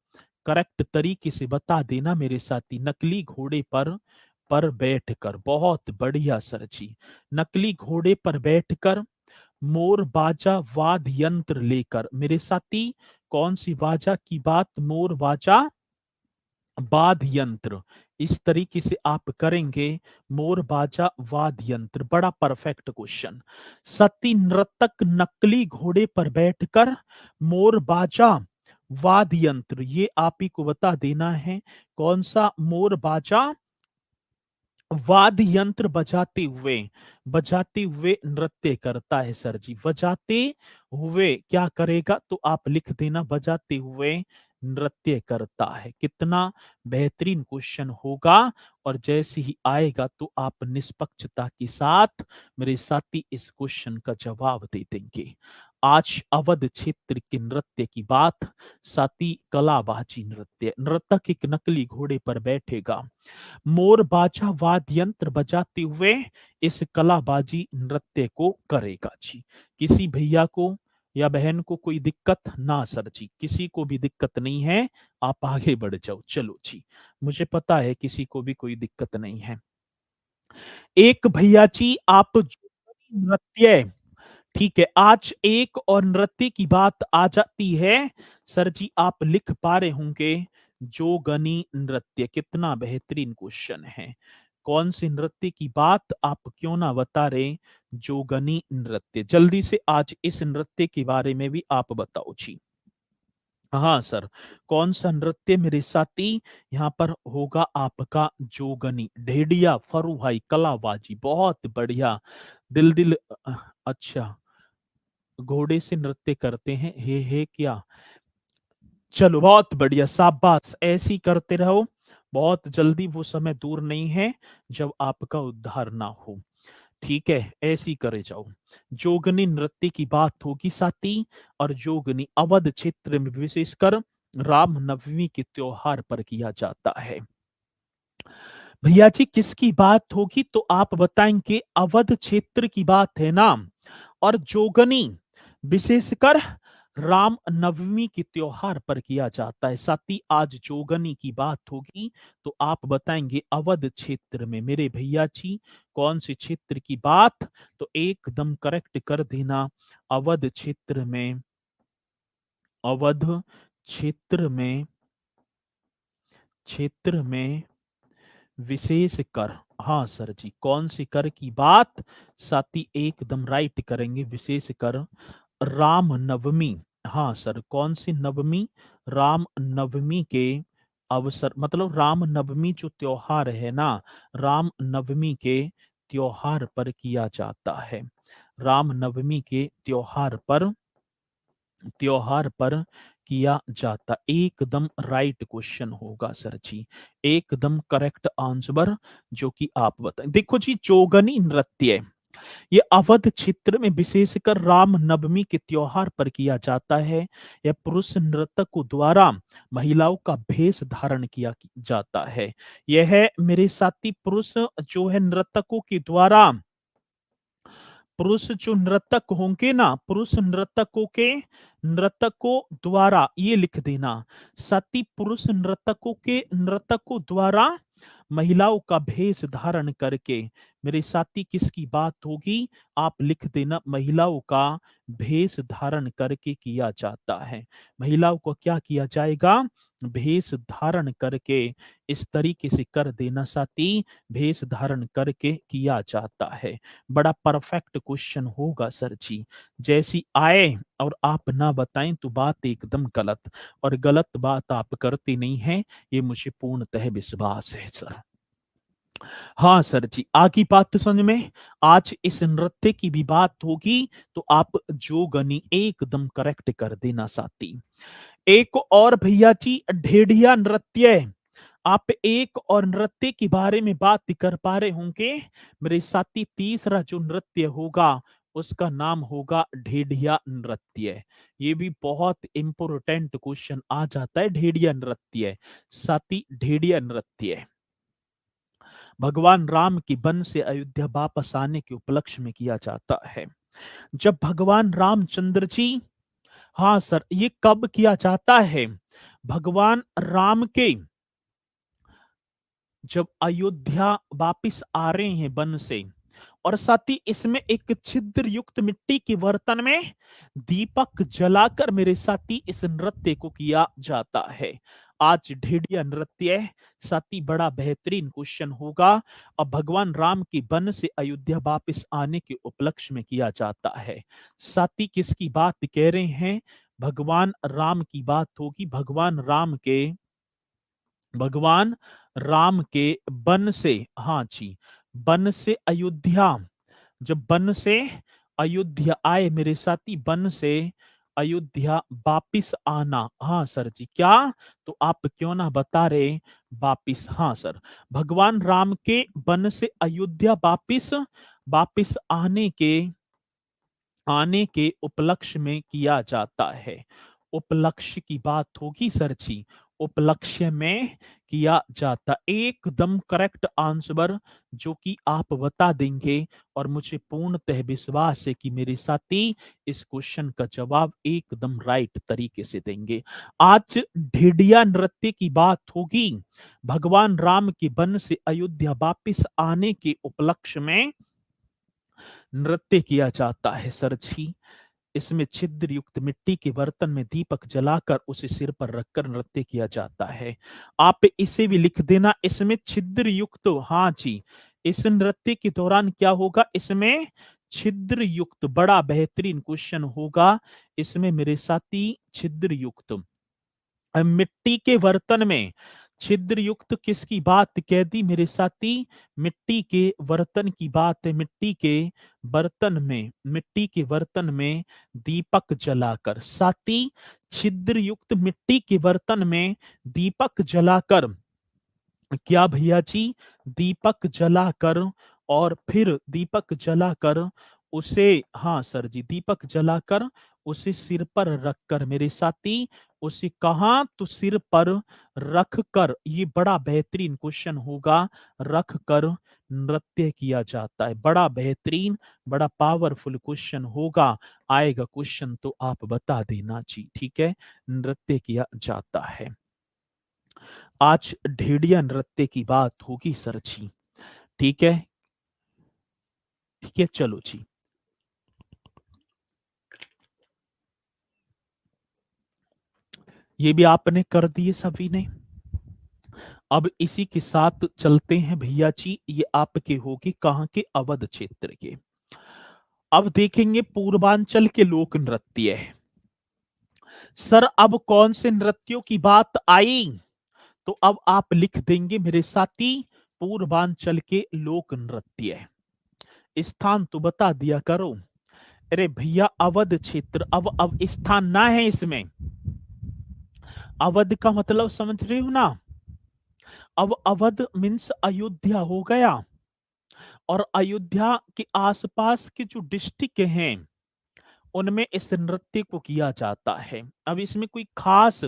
करेक्ट तरीके से बता देना मेरे साथी, नकली घोड़े पर बैठकर। बहुत बढ़िया सर जी, नकली घोड़े पर बैठकर मोर बाजा वाद यंत्र लेकर। मेरे साथी कौन सी बाजा की बात? मोर बाजा वाद यंत्र। इस तरीके से आप करेंगे, मोर बाजा वाद यंत्र। बड़ा परफेक्ट क्वेश्चन। सती नर्तक नकली घोड़े पर बैठकर मोर बाजा वाद यंत्र, ये आप ही को बता देना है कौन सा मोर बाजा वाद्य यंत्र बजाते हुए नृत्य करता है सर जी। बजाते हुए क्या करेगा? तो आप लिख देना बजाते हुए नृत्य करता है। कितना बेहतरीन क्वेश्चन होगा, और जैसे ही आएगा तो आप निष्पक्षता के साथ मेरे साथी इस क्वेश्चन का जवाब दे देंगे। आज अवध क्षेत्र के नृत्य की बात, साथी कलाबाजी नृत्य। नर्तक एक नकली घोड़े पर बैठेगा, मोर बाजा वाद्य यंत्र बजाते हुए इस कलाबाजी नृत्य को करेगा जी। किसी भैया को या बहन को कोई दिक्कत? ना सर जी, किसी को भी दिक्कत नहीं है, आप आगे बढ़ जाओ। चलो जी, मुझे पता है किसी को भी कोई दिक्कत नहीं है। एक भैया जी आप नृत्य, ठीक है, आज एक और नृत्य की बात आ जाती है सर जी, आप लिख पा रहे होंगे जोगनी नृत्य। कितना बेहतरीन क्वेश्चन है। कौन से नृत्य की बात आप क्यों ना बता रहे? जोगनी नृत्य। जल्दी से आज इस नृत्य के बारे में भी आप बताओ जी। हाँ सर, कौन सा नृत्य मेरे साथी यहाँ पर होगा? आपका जोगनी। ढेडिया, फरुहाई, कलाबाजी। बहुत बढ़िया। दिल दिल अच्छा, घोड़े से नृत्य करते हैं, हे क्या? चलो बहुत बढ़िया, शाबाश, ऐसी करते रहो। बहुत जल्दी वो समय दूर नहीं है जब आपका उद्धार ना हो। ठीक है, ऐसी करे जाओ। जोगनी नृत्य की बात होगी साथी, और जोगनी अवध क्षेत्र में विशेषकर राम नवमी के त्योहार पर किया जाता है। भैया जी किसकी बात होगी? तो आप बताएंगे अवध क्षेत्र की बात है ना। और जोगनी विशेषकर राम नवमी के त्योहार पर किया जाता है। साथ ही आज जोगनी की बात होगी तो आप बताएंगे अवध क्षेत्र में। मेरे भैया जी कौन से क्षेत्र की बात, तो एकदम करेक्ट कर देना, अवध क्षेत्र में, अवध क्षेत्र में, क्षेत्र में विशेष कर। हाँ सर जी, कौन सी कर की बात, साथी एकदम राइट करेंगे, विशेष कर राम नवमी। हाँ सर, कौन सी नवमी, राम नवमी के अवसर, मतलब राम नवमी जो त्योहार है ना, राम नवमी के त्योहार पर किया जाता है। राम नवमी के त्योहार पर किया जाता, एकदम राइट क्वेश्चन होगा सर जी, एकदम करेक्ट आंसर जो कि आप बताएं। देखो जी, जोगनी नृत्य ये अवध क्षेत्र में विशेषकर राम नवमी के त्योहार पर किया जाता है। यह पुरुष नर्तकों द्वारा महिलाओं का भेष धारण किया जाता है। यह मेरे साथी पुरुष जो है नर्तकों के द्वारा, पुरुष जो नर्तक होंगे ना, पुरुष नर्तकों द्वारा, ये लिख देना सती, पुरुष नर्तकों द्वारा महिलाओं का भेष धारण करके, मेरे साथी किसकी बात होगी, आप लिख देना, महिलाओं का भेष धारण करके किया जाता है। महिलाओं को क्या किया जाएगा, भेष धारण करके, इस तरीके से कर देना साथी, भेष धारण करके किया जाता है। बड़ा परफेक्ट क्वेश्चन होगा सर जी, जैसी आए और आप ना बताएं तो बात एकदम गलत, और गलत बात आप करते नहीं हैं, ये मुझे पूर्णतः विश्वास है सर। हाँ सर जी, आगे बात तो समझ में, आज इस नृत्य की भी बात होगी तो आप जो गनी एकदम करेक्ट कर देना साथी। एक और भैया जी ढेढ़िया नृत्य, आप एक और नृत्य के बारे में बात कर पा रहे होंगे मेरे साथी। तीसरा जो नृत्य होगा उसका नाम होगा ढेढ़िया नृत्य। ये भी बहुत इंपोर्टेंट क्वेश्चन आ जाता है, ढेढ़िया नृत्य साथी। ढेढ़िया नृत्य भगवान राम की वन से अयोध्या वापस आने के उपलक्ष्य में किया जाता है। जब भगवान रामचंद्र जी, हाँ सर, ये कब किया जाता है, भगवान राम के जब अयोध्या वापिस आ रहे हैं वन से, और साथ ही इसमें एक छिद्र युक्त मिट्टी के बर्तन में दीपक जलाकर मेरे साथी इस नृत्य को किया जाता है। आज ढेढ़िया नृत्य साथी बड़ा बेहतरीन क्वेश्चन होगा। अब भगवान राम की वन से अयोध्या वापस आने के उपलक्ष्य में किया जाता है। साथी किसकी बात कह रहे हैं, भगवान राम की बात होगी। भगवान राम के वन से, हाँ जी, वन से अयोध्या, जब वन से अयोध्या आए मेरे साथी, वन से अयोध्या वापिस आना, हाँ सर जी, क्या, तो आप क्यों ना बता रहे वापिस। हाँ सर, भगवान राम के वन से अयोध्या वापिस वापिस आने के उपलक्ष्य में किया जाता है। उपलक्ष्य की बात होगी सर जी, उपलक्ष्य में किया जाता, एकदम करेक्ट आंसर जो कि आप बता देंगे, और मुझे पूर्णतः विश्वास है कि मेरे साथी इस क्वेश्चन का जवाब एकदम राइट तरीके से देंगे। आज ढेढ़िया नृत्य की बात होगी, भगवान राम के वन से अयोध्या वापिस आने के उपलक्ष्य में नृत्य किया जाता है सर जी। इसमें छिद्र युक्त मिट्टी के बर्तन में दीपक जलाकर उसे सिर पर रखकर नृत्य किया जाता है। आप इसे भी लिख देना, इसमें छिद्र युक्त, हाँ जी, इस नृत्य के दौरान क्या होगा, इसमें छिद्र युक्त, बड़ा बेहतरीन क्वेश्चन होगा। इसमें मेरे साथी छिद्र युक्त मिट्टी के बर्तन में, छिद्र युक्त किसकी बात कह दी मेरे साथी, मिट्टी के बर्तन की बात है। मिट्टी के बर्तन में दीपक जलाकर, साथी छिद्र युक्त मिट्टी के बर्तन में दीपक जलाकर, क्या भैया जी, दीपक जलाकर, और फिर दीपक जलाकर उसे, हाँ सर जी, दीपक जलाकर उसे सिर पर रखकर मेरे साथी उसे कहां? तो सिर पर रख कर, ये बड़ा बेहतरीन क्वेश्चन होगा, रख कर नृत्य किया जाता है। बड़ा बेहतरीन, बड़ा पावरफुल क्वेश्चन होगा, आएगा क्वेश्चन तो आप बता देना जी, ठीक है। नृत्य किया जाता है। आज भेड़िया नृत्य की बात होगी सर जी, ठीक है, ठीक है, चलो जी। ये भी आपने कर दिए सभी ने। अब इसी के साथ चलते हैं भैया जी, ये आपके होगी कहां के? अवध क्षेत्र के। अब देखेंगे पूर्वांचल के लोक नृत्य। सर अब कौन से नृत्यों की बात आई? तो अब आप लिख देंगे मेरे साथी, पूर्वांचल के लोक नृत्य। स्थान तो बता दिया करो। अरे भैया अवध क्षेत्र, अब स्थान ना है इसमें। अवध का मतलब समझ रहे हो ना? अब अवध मीन्स अयोध्या हो गया, और अयोध्या के आसपास के जो डिस्ट्रिक्ट हैं उनमें इस नृत्य को किया जाता है। अब इसमें कोई खास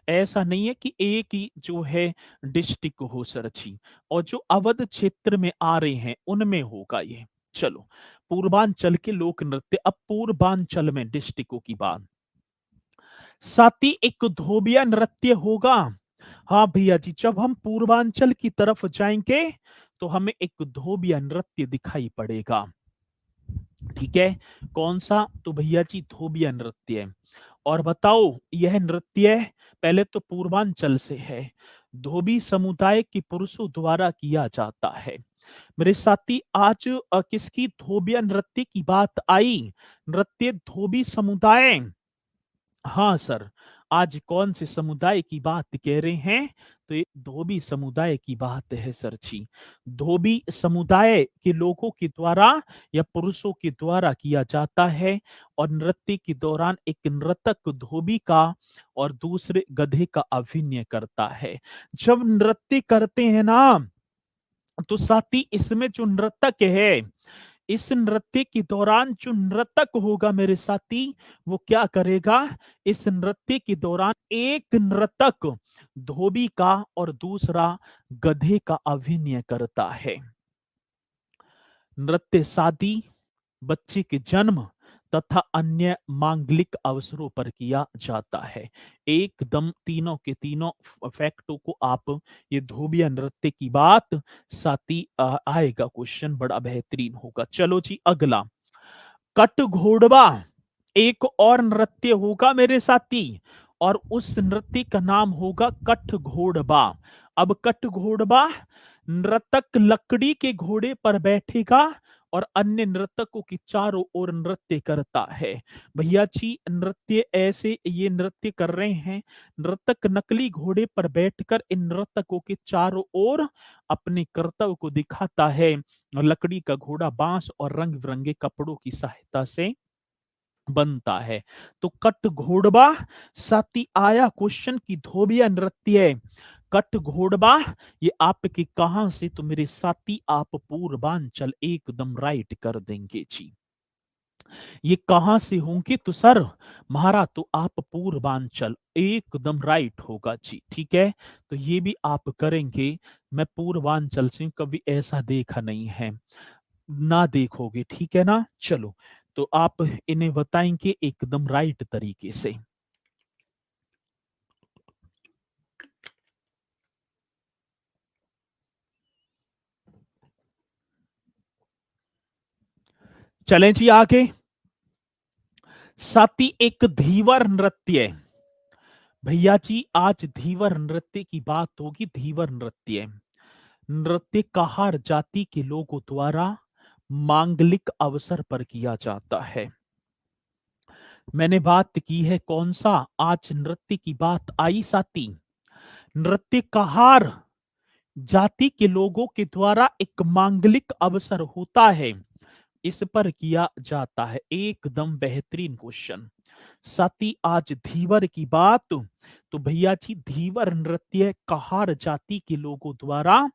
ऐसा नहीं है कि एक ही जो है डिस्ट्रिक्ट हो सर जी, और जो अवध क्षेत्र में आ रहे हैं उनमें होगा ये। चलो, पूर्वांचल के लोक नृत्य। अब पूर्वांचल में डिस्ट्रिक्टों की बात, साथ ही एक धोबिया नृत्य होगा। हाँ भैया जी, जब हम पूर्वांचल की तरफ जाएंगे तो हमें एक धोबिया नृत्य दिखाई पड़ेगा, ठीक है। कौन सा? तो भैया जी धोबिया नृत्य है। और बताओ, यह नृत्य पहले तो पूर्वांचल से है, धोबी समुदाय के पुरुषों द्वारा किया जाता है। मेरे साथी आज किसकी धोबिया नृत्य की बात आई? नृत्य धोबी समुदाय। हाँ सर, आज कौन से समुदाय की बात कह रहे हैं? तो ये धोबी समुदाय की बात है सर जी। धोबी समुदाय के लोगों के द्वारा या पुरुषों के द्वारा किया जाता है, और नृत्य के दौरान एक नर्तक धोबी का और दूसरे गधे का अभिनय करता है। जब नृत्य करते हैं ना, तो साथी इसमें जो नर्तक है, इस नृत्य के दौरान जो नर्तक होगा मेरे साथी, वो क्या करेगा? इस नृत्य के दौरान एक नर्तक धोबी का और दूसरा गधे का अभिनय करता है। नृत्य शादी, बच्चे के जन्म तथा अन्य मांगलिक अवसरों पर किया जाता है। एकदम तीनों के तीनों फैक्टों को आप, ये धोबिया नृत्य की बात साथी आएगा क्वेश्चन, बड़ा बेहतरीन होगा। चलो जी अगला, कट घोड़वा एक और नृत्य होगा मेरे साथी, और उस नृत्य का नाम होगा कट घोड़वा। अब कट घोड़वा, नर्तक लकड़ी के घोड़े पर बैठेगा और अन्य नर्तकों की चारों ओर नृत्य करता है। भैया जी नृत्य ऐसे ये नृत्य कर रहे हैं, नर्तक नकली घोड़े पर बैठकर इन नर्तकों के चारों ओर अपने कर्तव्य को दिखाता है। लकड़ी का घोड़ा बांस और रंग बिरंगे कपड़ों की सहायता से बनता है। तो कट घोड़वा, साथी आया क्वेश्चन की धोबिया नृत्य कट घोड़वा, ये आपके कहां से? तो मेरे साथी आप पूर्वांचल एकदम राइट कर देंगे जी। ये कहां से होंगे? तो सर महारा तो आप पूर्वांचल एकदम राइट होगा जी, ठीक है। तो ये भी आप करेंगे। मैं पूर्वांचल से हूं, कभी ऐसा देखा नहीं है, ना देखोगे, ठीक है ना। चलो, तो आप इन्हें बताएंगे एकदम राइट तरीके से। चलें जी आगे। साथी एक धीवर नृत्य। भैया जी आज धीवर नृत्य की बात होगी। धीवर नृत्य, नृत्य कहार जाति के लोगों द्वारा मांगलिक अवसर पर किया जाता है। मैंने बात की है कौन सा? आज नृत्य की बात आई साथी। नृत्य कहार जाति के लोगों के द्वारा एक मांगलिक अवसर होता है, इस पर किया जाता है। एकदम बेहतरीन क्वेश्चन। साथी आज धीवर की बात, तो भैया जी धीवर नृत्य कहार जाति के लोगों द्वारा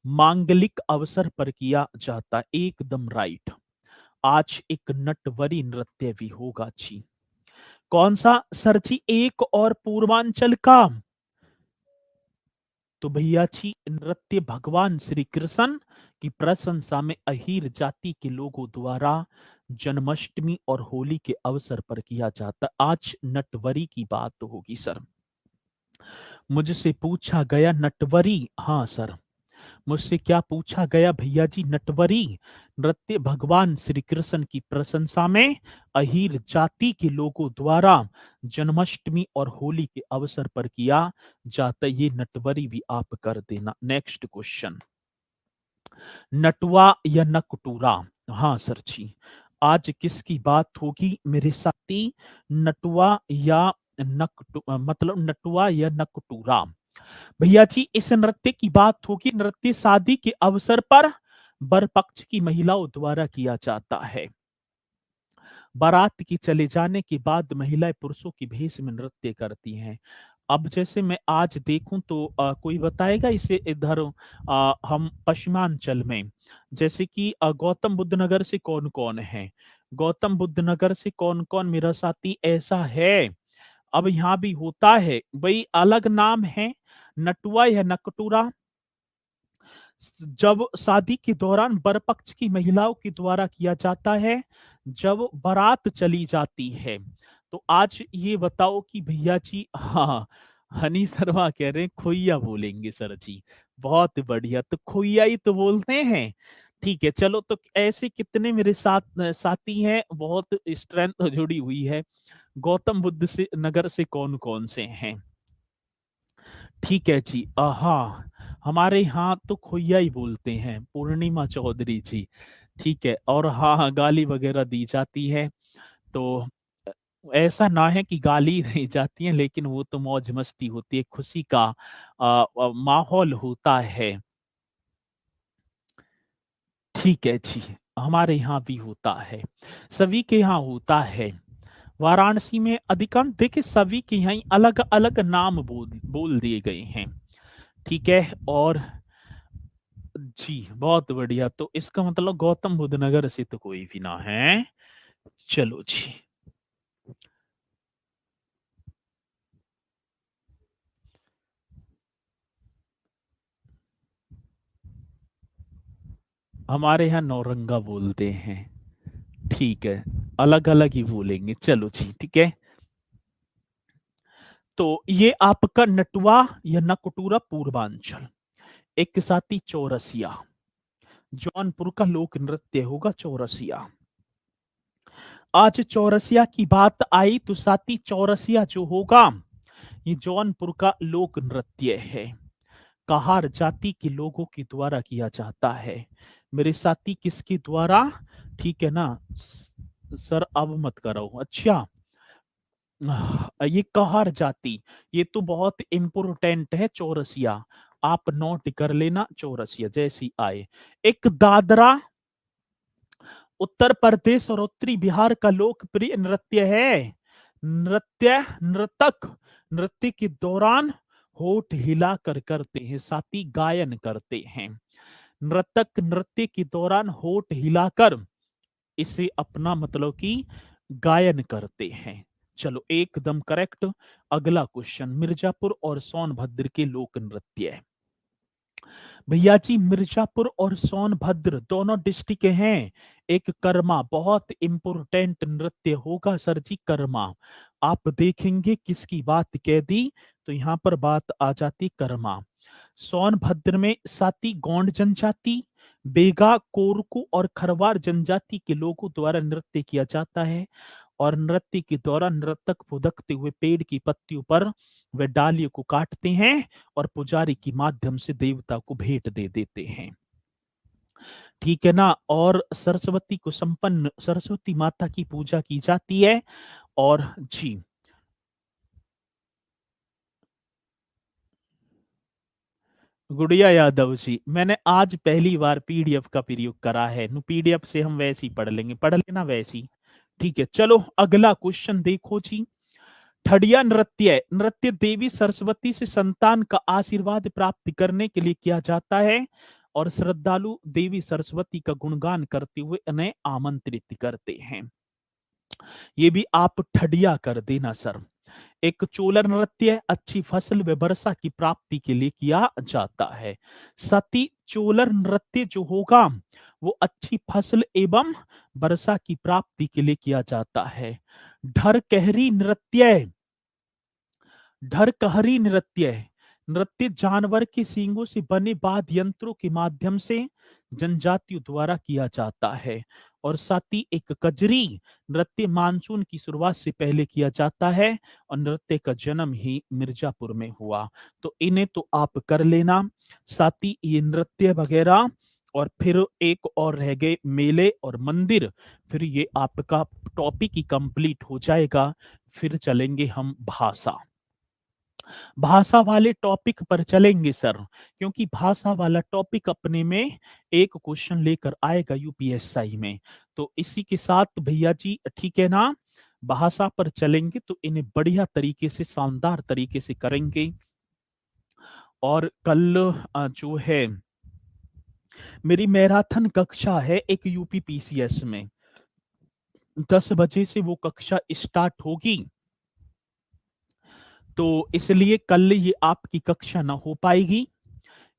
मांगलिक अवसर पर किया जाता, एकदम राइट। आज एक नटवरी नृत्य भी होगा जी। कौन सा सर जी एक और पूर्वांचल का? तो भैया जी नृत्य भगवान श्री कृष्ण की प्रशंसा में अहीर जाति के लोगों द्वारा जन्माष्टमी और होली के अवसर पर किया जाता। आज नटवरी की बात होगी सर। मुझसे पूछा गया नटवरी, हाँ सर, मुझसे क्या पूछा गया भैया जी? नटवरी नृत्य भगवान श्री कृष्ण की प्रशंसा में अहीर जाति के लोगों द्वारा जन्माष्टमी और होली के अवसर पर किया जाता। ये नटवरी भी आप कर देना। नेक्स्ट क्वेश्चन, नटवा या नकटूरा? हाँ सर जी, आज किसकी बात होगी मेरे साथी? नटवा या मतलब नटवा या नकटूरा? भैया जी इस नृत्य की बात होगी। नृत्य शादी के अवसर पर वर पक्ष की महिलाओं द्वारा किया जाता है। बारात के चले जाने के बाद महिलाएं पुरुषों की भेष में नृत्य करती हैं। अब जैसे मैं आज देखूं तो कोई बताएगा इसे इधर हम पश्चिमांचल में, जैसे कि गौतम बुद्ध नगर से कौन कौन है? गौतम बुद्ध नगर से कौन कौन मेरा साथी ऐसा है? अब यहाँ भी होता है भाई, अलग नाम है नटुआ या नकटूरा। जब शादी के दौरान वर पक्ष की महिलाओं के द्वारा किया जाता है, जब बारात चली जाती है। तो आज ये बताओ कि भैया जी, हाँ, हनी शर्मा कह रहे हैं खोइया बोलेंगे सर जी। बहुत बढ़िया, तो खोइया ही तो बोलते हैं। ठीक है, चलो, तो ऐसे कितने मेरे साथ साथी हैं, बहुत स्ट्रेंथ जुड़ी हुई है। गौतम बुद्ध से नगर से कौन कौन से हैं? ठीक है जी, हाँ, हमारे यहाँ तो खोइया ही बोलते हैं, पूर्णिमा चौधरी जी। ठीक है, और हाँ हाँ, गाली वगैरह दी जाती है। तो अ, ऐसा ना है कि गाली दी जाती है, लेकिन वो तो मौज मस्ती होती है, खुशी का माहौल होता है। ठीक है जी, हमारे यहाँ भी होता है, सभी के यहाँ होता है। वाराणसी में अधिकांश देखिए सभी के यहाँ अलग अलग नाम बोल बोल दिए गए हैं। ठीक है, और जी बहुत बढ़िया, तो इसका मतलब गौतम बुद्ध नगर से तो कोई भी ना है। चलो जी, हमारे यहाँ नौरंगा बोलते हैं। ठीक है, अलग अलग ही बोलेंगे। चलो जी, ठीक है। तो ये आपका नटुआ या नकटूरा पूर्वांचल। एक साथी चौरसिया, जौनपुर का लोक नृत्य होगा चौरसिया। आज चौरसिया की बात आई तो साथी चौरसिया जो होगा ये जौनपुर का लोक नृत्य है। कहार जाति के लोगों के द्वारा किया जाता है। मेरे साथी किसके द्वारा? ठीक है ना सर, अब मत करो। अच्छा, ये कहार जाति, ये तो बहुत इंपोर्टेंट है। चौरसिया आप नोट कर लेना, चौरसिया जैसी आए। एक दादरा उत्तर प्रदेश और उत्तरी बिहार का लोकप्रिय नृत्य है। नृतक नृत्य के दौरान होठ हिलाकर करते हैं, साथी गायन करते हैं। नृतक नृत्य के दौरान होठ हिलाकर इसे अपना मतलब कि गायन करते हैं। चलो एकदम करेक्ट। अगला क्वेश्चन, मिर्जापुर और सोनभद्र के लोक नृत्य। भैया जी मिर्जापुर और सोनभद्र दोनों डिस्ट्रिक्ट हैं। एक कर्मा, बहुत इंपोर्टेंट नृत्य होगा सर जी, कर्मा। आप देखेंगे किसकी बात कह दी तो यहां पर बात आ जाती कर्मा। सोनभद्र में साती गोंड जनजाति, बेगा, कोरकू और खरवार जनजाति के लोगों द्वारा नृत्य किया जाता है। और नृत्य के दौरान नर्तक फुदकते हुए पेड़ की पत्तियों पर वे डालियों को काटते हैं और पुजारी के माध्यम से देवता को भेंट दे देते हैं। ठीक है ना, और सरस्वती को संपन्न, सरस्वती माता की पूजा की जाती है। और जी, गुड़िया यादव जी, मैंने आज पहली बार पीडीएफ का प्रयोग करा है। पीडीएफ से हम वैसे ही पढ़ लेंगे, पढ़ लेना वैसी। ठीक है, चलो अगला क्वेश्चन देखो जी। ठड़िया नृत्य, नृत्य देवी सरस्वती से संतान का आशीर्वाद प्राप्त करने के लिए किया जाता है और श्रद्धालु देवी सरस्वती का गुणगान करते हुए उन्हें आमंत्रित करते हैं। ये भी आप ठडिया कर देना सर। एक चोलर नृत्य अच्छी फसल व वर्षा की प्राप्ति के लिए किया जाता है। सती चोलर नृत्य जो होगा वो अच्छी फसल एवं वर्षा की प्राप्ति के लिए किया जाता है। ढरकहरी नृत्य, ढरकहरी नृत्य नृत्य जानवर के सींगों से बने वाद्य यंत्रों के माध्यम से जनजातियों द्वारा किया जाता है। और साथ ही एक कजरी नृत्य मानसून की शुरुआत से पहले किया जाता है और नृत्य का जन्म ही मिर्जापुर में हुआ। तो इन्हें तो आप कर लेना, साथ ही ये नृत्य वगैरह। और फिर एक और रह गए मेले और मंदिर, फिर ये आपका टॉपिक ही कंप्लीट हो जाएगा। फिर चलेंगे हम भाषा, भाषा वाले टॉपिक पर चलेंगे सर, क्योंकि भाषा वाला टॉपिक अपने में एक क्वेश्चन लेकर आएगा यूपीएससी में। तो इसी के साथ भैया जी ठीक है ना, भाषा पर चलेंगे तो इन्हें बढ़िया तरीके से शानदार तरीके से करेंगे। और कल जो है मेरी मैराथन कक्षा है एक यूपी पीसीएस में, 10 बजे से वो कक्षा स्टार्ट होगी। तो इसलिए कल ये आपकी कक्षा ना हो पाएगी।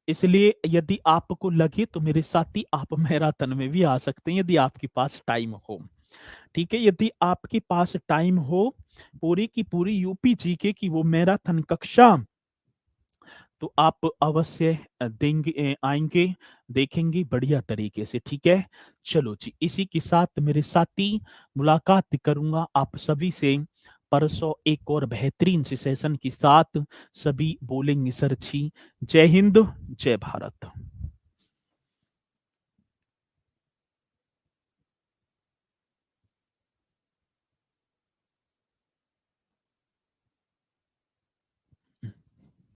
इसलिए यदि आपको लगे तो मेरे साथ ही आप मैराथन में भी आ सकते हैं यदि आपके पास टाइम हो। ठीक है, यदि आपके पास टाइम हो पूरी की पूरी यूपी जीके की वो मैराथन कक्षा, तो आप अवश्य देंगे, आएंगे, देखेंगे बढ़िया तरीके से। ठीक है, चलो जी, इसी के साथ मेरे साथी मुलाकात करूंगा आप सभी से परसों एक और बेहतरीन से सेशन के साथ। सभी बोलेंगे सर जी। जय हिंद, जय भारत।